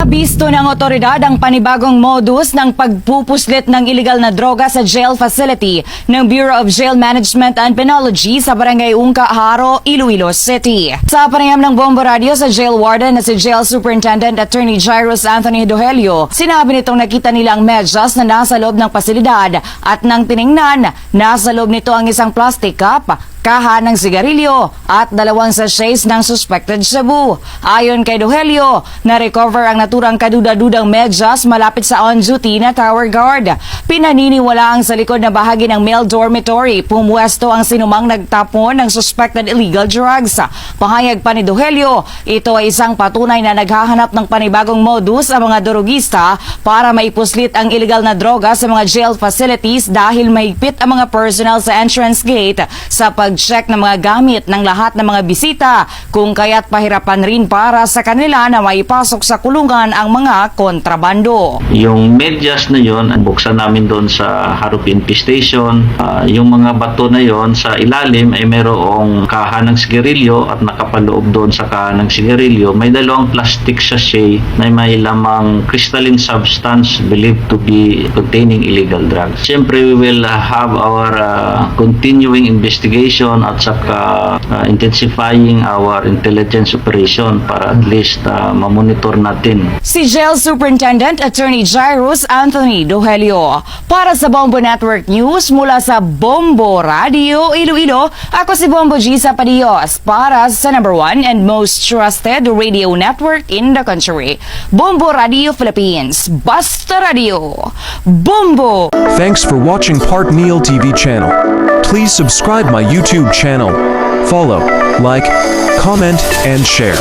Nabisto ng otoridad ang panibagong modus ng pagpupuslit ng iligal na droga sa jail facility ng Bureau of Jail Management and Penology sa Barangay Ungka, Haro, Iloilo City. Sa panayam ng Bombo Radio sa jail warden na si Jail Superintendent Attorney Jairus Anthony Dohelio, sinabi nitong nakita nila ang medyas na nasa loob ng pasilidad at nang tiningnan, nasa loob nito ang isang plastic cup, kaha ng sigarilyo at 2 sachets ng suspected shabu. Ayon kay Dohelio, na-recover ang naturang kaduda-dudang medyas malapit sa on-duty na tower guard. Pinaniniwalaang sa likod na bahagi ng male dormitory, pumuwesto ang sinumang nagtapon ng suspected illegal drugs. Pahayag pa ni Dohelio, ito ay isang patunay na naghahanap ng panibagong modus ang mga drogista para maipuslit ang illegal na droga sa mga jail facilities dahil mahigpit ang mga personnel sa entrance gate sa pag-check ng mga gamit ng lahat ng mga bisita, kung kaya't pahirapan rin para sa kanila na maipasok sa kulungan ang mga kontrabando. Yung medyas na yon, buksan namin doon sa Haro PNP Station. Yung mga bato na yon sa ilalim ay mayroong kaha ng sigarilyo at nakapaloob doon sa kaha ng sigarilyo may 2 plastic sachet na may lamang crystalline substance believed to be containing illegal drugs. Siyempre, we will have our continuing investigation at saka intensifying our intelligence operation para at least mamonitor natin. Si Jail Superintendent Attorney Jairus Anthony Dohelio. Para sa Bombo Network News mula sa Bombo Radio Iloilo, ako si Bombo Gisa Padios para sa #1 and most trusted radio network in the country. Bombo Radio Philippines. Basta Radio. Bombo! Thanks for watching Part Neil TV channel. Please subscribe my YouTube channel. Follow, like, comment, and share.